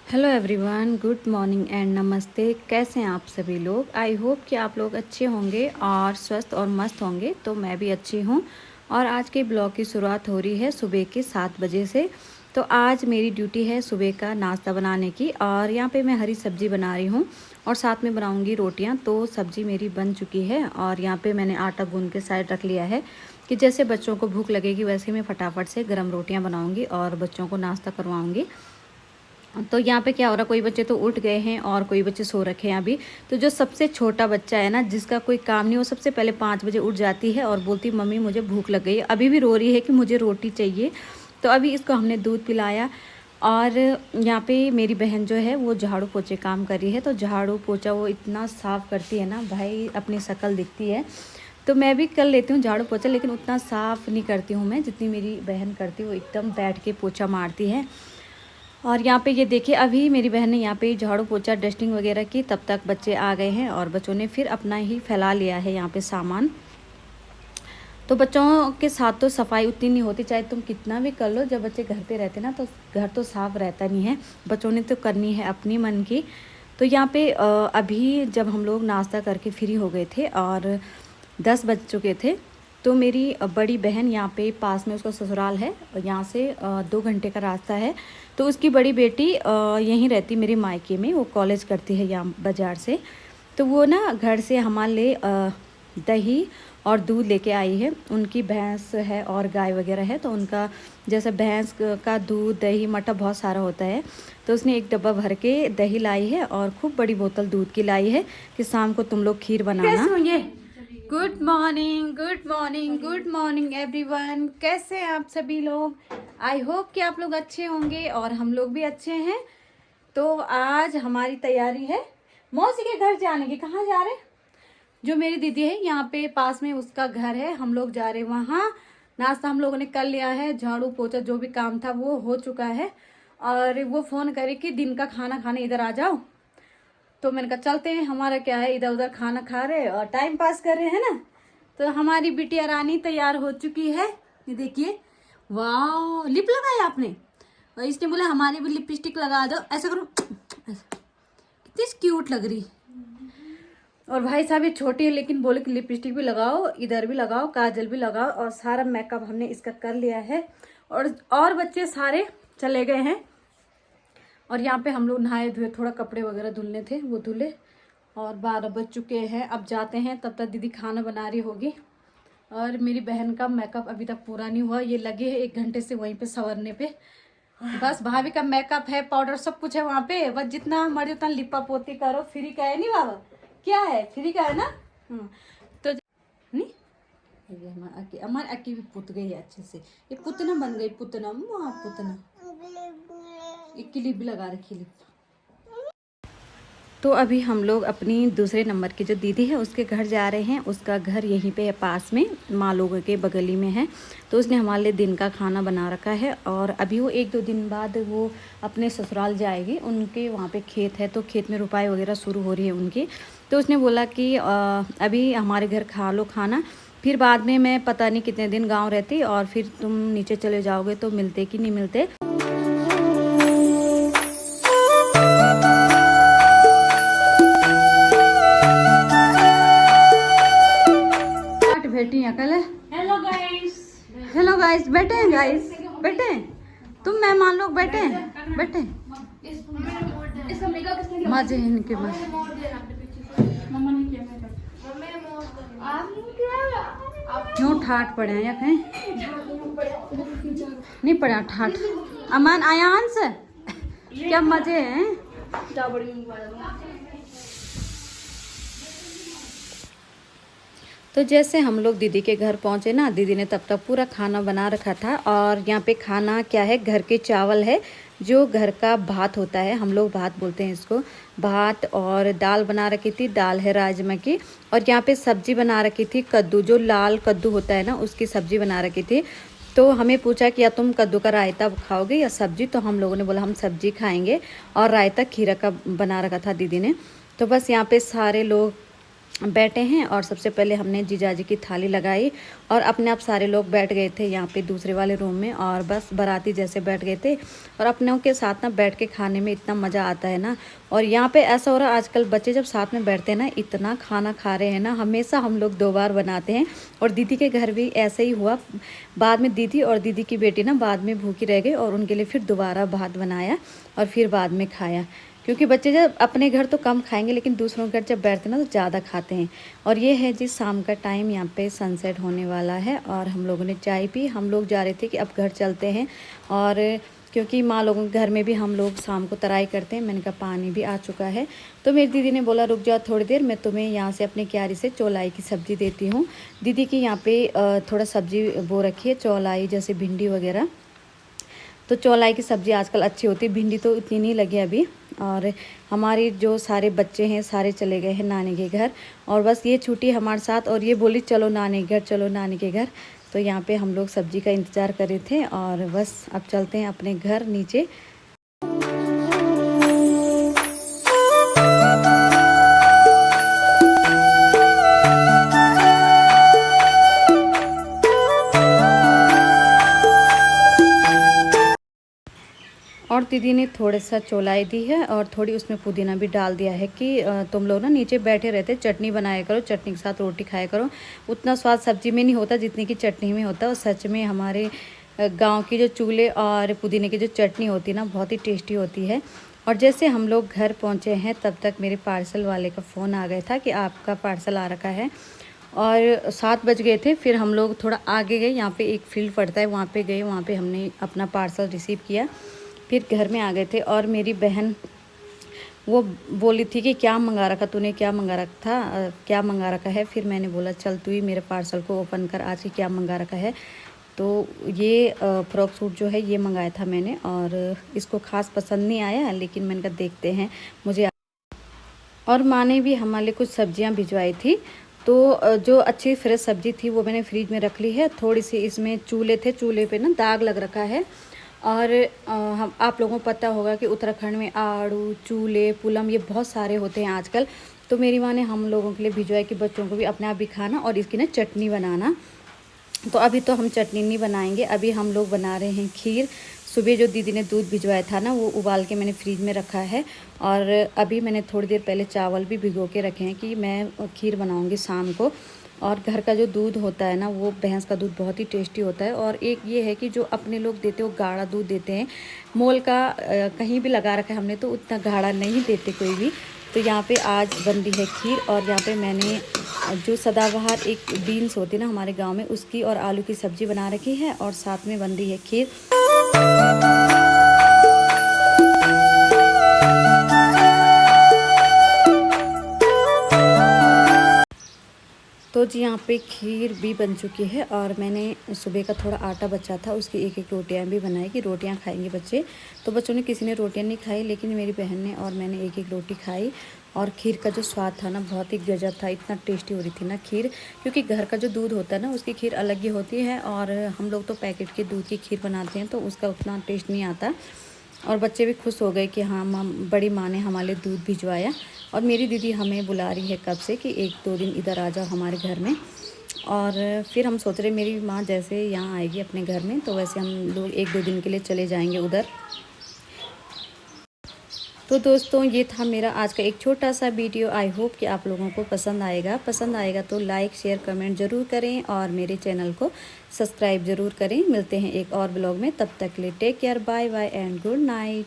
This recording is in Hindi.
Hello everyone, good morning and नमस्ते। कैसे हैं आप सभी लोग? आई होप कि आप लोग अच्छे होंगे और स्वस्थ और मस्त होंगे। तो मैं भी अच्छी हूँ। और आज के ब्लॉग की शुरुआत हो रही है सुबह के 7 बजे से। तो आज मेरी ड्यूटी है सुबह का नाश्ता बनाने की, और यहाँ पे मैं हरी सब्जी बना रही हूँ और साथ में बनाऊँगी रोटियाँ। तो सब्जी मेरी बन चुकी है और यहाँ पे मैंने आटा गूँध के साइड रख लिया है कि जैसे बच्चों को भूख लगेगी वैसे मैं फटाफट से गर्म रोटियाँ बनाऊँगी और बच्चों को नाश्ता करवाऊँगी। तो यहाँ पे क्या हो रहा, कोई बच्चे तो उठ गए हैं और कोई बच्चे सो रखे हैं अभी। तो जो सबसे छोटा बच्चा है ना, जिसका कोई काम नहीं, वो सबसे पहले 5 बजे उठ जाती है और बोलती मम्मी मुझे भूख लग गई है। अभी भी रो रही है कि मुझे रोटी चाहिए। तो अभी इसको हमने दूध पिलाया। और यहाँ पे मेरी बहन जो है वो झाड़ू पोछे काम कर रही है। तो झाड़ू पोछा वो इतना साफ़ करती है ना भाई, अपनी शक्ल दिखती है। तो मैं भी कर लेती हूँ झाड़ू पोछा, लेकिन उतना साफ़ नहीं करती हूँ मैं जितनी मेरी बहन करती है। वो एकदम बैठ के पोछा मारती है। और यहाँ पे ये देखिए, अभी मेरी बहन ने यहाँ पे झाड़ू पोछा डस्टिंग वगैरह की, तब तक बच्चे आ गए हैं और बच्चों ने फिर अपना ही फैला लिया है यहाँ पे सामान। तो बच्चों के साथ तो सफाई उतनी नहीं होती, चाहे तुम कितना भी कर लो। जब बच्चे घर पे रहते ना तो घर तो साफ़ रहता नहीं है। बच्चों ने तो करनी है अपनी मन की। तो यहाँ पे अभी जब हम लोग नाश्ता करके फ्री हो गए थे और 10 बज चुके थे, तो मेरी बड़ी बहन यहाँ पे पास में उसका ससुराल है, यहाँ से 2 घंटे का रास्ता है। तो उसकी बड़ी बेटी यहीं रहती मेरे मायके में, वो कॉलेज करती है यहाँ बाज़ार से। तो वो ना घर से हमारे लिए दही और दूध लेके आई है। उनकी भैंस है और गाय वगैरह है, तो उनका जैसे भैंस का दूध दही मट्ठा बहुत सारा होता है। तो उसने एक डब्बा भर के दही लाई है और खूब बड़ी बोतल दूध की लाई है कि शाम को तुम लोग खीर बनाना। Good morning, good morning, good morning everyone. कैसे हैं आप सभी लोग? आई होप कि आप लोग अच्छे होंगे और हम लोग भी अच्छे हैं। तो आज हमारी तैयारी है मौसी के घर जाने की। कहाँ जा रहे हैं? जो मेरी दीदी है यहाँ पे पास में उसका घर है, हम लोग जा रहे हैं वहाँ। नाश्ता हम लोगों ने कर लिया है, झाड़ू पोछा जो भी काम था वो हो चुका है। और वो फ़ोन करे कि दिन का खाना खाने इधर आ जाओ। तो मैंने कहा चलते हैं, हमारा क्या है, इधर उधर खाना खा रहे और टाइम पास कर रहे हैं ना। तो हमारी बिटिया रानी तैयार हो चुकी है। ये देखिए, वाह, लिप लगाया आपने। और इसने बोला हमारी भी लिपस्टिक लगा दो, ऐसा करो, कितनी क्यूट लग रही। और भाई साहब ये छोटी है लेकिन बोले कि लिपस्टिक भी लगाओ, इधर भी लगाओ, काजल भी लगाओ। और सारा मेकअप हमने इसका कर लिया है। और बच्चे सारे चले गए हैं। और यहाँ पे हम लोग नहाए धोए, थोड़ा कपड़े वगैरह धुलने थे वो धुले। और 12 बज चुके हैं, अब जाते हैं। तब तक दीदी खाना बना रही होगी। और मेरी बहन का मेकअप अभी तक पूरा नहीं हुआ, ये लगे है 1 घंटे से वहीं पे संवरने पे। बस भाभी का मेकअप है, पाउडर सब कुछ है वहाँ पे। बस जितना मर्जी उतना लिपा पोती करो। फ्री का है नहीं बाबा, क्या है, फ्री का है ना। तो नहीं, ये हमारे अक्की भी पुत गई है अच्छे से। ये पुतना बन गई, पुतना वहाँ पुतना, एक क्लिप भी लगा रखी लिप। तो अभी हम लोग अपनी दूसरे नंबर की जो दीदी है उसके घर जा रहे हैं। उसका घर यहीं पे है पास में, माँ लोगों के बगली में है। तो उसने हमारे लिए दिन का खाना बना रखा है। और अभी वो 1-2 दिन बाद वो अपने ससुराल जाएगी। उनके वहाँ पे खेत है, तो खेत में रुपाई वगैरह शुरू हो रही है उनकी। तो उसने बोला कि अभी हमारे घर खा लो खाना, फिर बाद में मैं पता नहीं कितने दिन गाँव रहती और फिर तुम नीचे चले जाओगे तो मिलते कि नहीं मिलते। बेटी कल। हेलो गाइस, हेलो गाइस, बैठे हैं गाइस, बैठे हैं। तुम मेहमान लोग बैठे हैं, बैठे। मजे हैं इनके पास। क्यों ठाट पड़े हैं या कहीं नहीं पड़ा ठाट। अमन आयांस, क्या मजे हैं। तो जैसे हम लोग दीदी के घर पहुँचे ना, दीदी ने तब तक पूरा खाना बना रखा था। और यहाँ पे खाना क्या है, घर के चावल है, जो घर का भात होता है, हम लोग भात बोलते हैं इसको। भात और दाल बना रखी थी, दाल है राजमा की। और यहाँ पे सब्जी बना रखी थी, कद्दू, जो लाल कद्दू होता है ना उसकी सब्जी बना रखी थी। तो हमें पूछा कि या तुम कद्दू का रायता खाओगे या सब्जी। तो हम लोगों ने बोला हम सब्जी खाएँगे। और रायता खीरा का बना रखा था दीदी ने। तो बस यहाँ पे सारे लोग बैठे हैं और सबसे पहले हमने जीजाजी की थाली लगाई और अपने आप सारे लोग बैठ गए थे यहाँ पे दूसरे वाले रूम में, और बस बाराती जैसे बैठ गए थे। और अपनों के साथ ना बैठ के खाने में इतना मज़ा आता है ना। और यहाँ पे ऐसा हो रहा है आजकल बच्चे जब साथ में बैठते हैं ना, इतना खाना खा रहे हैं ना। हमेशा हम लोग 2 बार बनाते हैं, और दीदी के घर भी ऐसे ही हुआ। बाद में दीदी और दीदी की बेटी ना बाद में भूखी रह गई, और उनके लिए फिर दोबारा भात बनाया और फिर बाद में खाया। क्योंकि बच्चे जब अपने घर तो कम खाएंगे, लेकिन दूसरों के घर जब बैठते हैं ना तो ज़्यादा खाते हैं। और ये है जी शाम का टाइम, यहाँ पे सनसेट होने वाला है और हम लोगों ने चाय पी। हम लोग जा रहे थे कि अब घर चलते हैं, और क्योंकि माँ लोगों के घर में भी हम लोग शाम को तराई करते हैं। मैंने कहा पानी भी आ चुका है, तो मेरी दीदी ने बोला रुक जाओ थोड़ी देर, मैं तुम्हें यहाँ से अपनी क्यारी से चौलाई की सब्ज़ी देती हूँ। दीदी की यहाँ पे थोड़ा सब्ज़ी बो रखी है, चौलाई जैसे भिंडी वगैरह। तो चौलाई की सब्ज़ी आजकल अच्छी होती है, भिंडी तो इतनी नहीं लगी अभी। और हमारी जो सारे बच्चे हैं सारे चले गए हैं नानी के घर, और बस ये छुट्टी हमारे साथ, और ये बोली चलो नानी के घर, चलो नानी के घर। तो यहाँ पे हम लोग सब्ज़ी का इंतज़ार कर रहे थे, और बस अब चलते हैं अपने घर नीचे। और दीदी ने थोड़ा सा चौलाई दी है और थोड़ी उसमें पुदीना भी डाल दिया है कि तुम लोग ना नीचे बैठे रहते चटनी बनाया करो, चटनी के साथ रोटी खाया करो। उतना स्वाद सब्ज़ी में नहीं होता जितनी की चटनी में होता है। और सच में हमारे गांव की जो चूल्हे और पुदीने की जो चटनी होती है ना, बहुत ही टेस्टी होती है। और जैसे हम लोग घर पहुँचे हैं तब तक मेरे पार्सल वाले का फ़ोन आ गया था कि आपका पार्सल आ रखा है। और 7 बज गए थे। फिर हम लोग थोड़ा आगे गए, यहाँ पे एक फील्ड पड़ता है, वहाँ पे गए, वहाँ पे हमने अपना पार्सल रिसीव किया। फिर घर में आ गए थे, और मेरी बहन वो बोली थी कि क्या मंगा रखा तूने, क्या मंगा रखा था, क्या मंगा रखा है। फिर मैंने बोला चल तू ही मेरे पार्सल को ओपन कर, आज ही क्या मंगा रखा है। तो ये फ्रॉक सूट जो है ये मंगाया था मैंने, और इसको ख़ास पसंद नहीं आया, लेकिन मैंने कहा देखते हैं मुझे। और माँ ने भी हमारे लिए कुछ सब्जियाँ भिजवाई थी, तो जो अच्छी फ्रेश सब्ज़ी थी वो मैंने फ्रिज में रख ली है। थोड़ी सी इसमें चूल्हे थे, चूल्हे पे ना दाग लग रखा है। और हम आप लोगों को पता होगा कि उत्तराखंड में आड़ू, चूल्हे, पुलम ये बहुत सारे होते हैं आजकल। तो मेरी माँ ने हम लोगों के लिए भिजवाया कि बच्चों को भी अपने आप भी खाना और इसकी ना चटनी बनाना। तो अभी तो हम चटनी नहीं बनाएंगे, अभी हम लोग बना रहे हैं खीर। सुबह जो दीदी ने दूध भिजवाया था ना, वो उबाल के मैंने फ्रिज में रखा है, और अभी मैंने थोड़ी देर पहले चावल भी भिगो के रखे हैं कि मैं खीर बनाऊंगी शाम को। और घर का जो दूध होता है ना, वो भैंस का दूध बहुत ही टेस्टी होता है। और एक ये है कि जो अपने लोग देते हो गाढ़ा दूध देते हैं, मोल का कहीं भी लगा रखा है हमने, तो उतना गाढ़ा नहीं देते कोई भी। तो यहाँ पे आज बन रही है खीर, और यहाँ पे मैंने जो सदाबहार एक बीन्स होती है ना हमारे गांव में, उसकी और आलू की सब्ज़ी बना रखी है, और साथ में बन रही है खीर। तो जी यहाँ पे खीर भी बन चुकी है, और मैंने सुबह का थोड़ा आटा बचा था, उसकी एक एक रोटियाँ भी बनाई कि रोटियाँ खाएंगे बच्चे। तो बच्चों ने किसी ने रोटियाँ नहीं खाई, लेकिन मेरी बहन ने और मैंने एक एक रोटी खाई। और खीर का जो स्वाद था ना, बहुत ही गजब था, इतना टेस्टी हो रही थी ना खीर। क्योंकि घर का जो दूध होता है ना, उसकी खीर अलग ही होती है, और हम लोग तो पैकेट के दूध की खीर बनाते हैं तो उसका उतना टेस्ट नहीं आता। और बच्चे भी खुश हो गए कि हाँ बड़ी माँ ने हमारे लिए दूध भिजवाया। और मेरी दीदी हमें बुला रही है कब से कि 1-2 दिन इधर आ जाओ हमारे घर में। और फिर हम सोच रहे मेरी माँ जैसे यहाँ आएगी अपने घर में, तो वैसे हम लोग 1-2 दिन के लिए चले जाएंगे उधर। तो दोस्तों ये था मेरा आज का एक छोटा सा वीडियो। आई होप कि आप लोगों को पसंद आएगा तो लाइक शेयर कमेंट ज़रूर करें, और मेरे चैनल को सब्सक्राइब ज़रूर करें। मिलते हैं एक और ब्लॉग में, तब तक के लिए take care, bye bye and good night.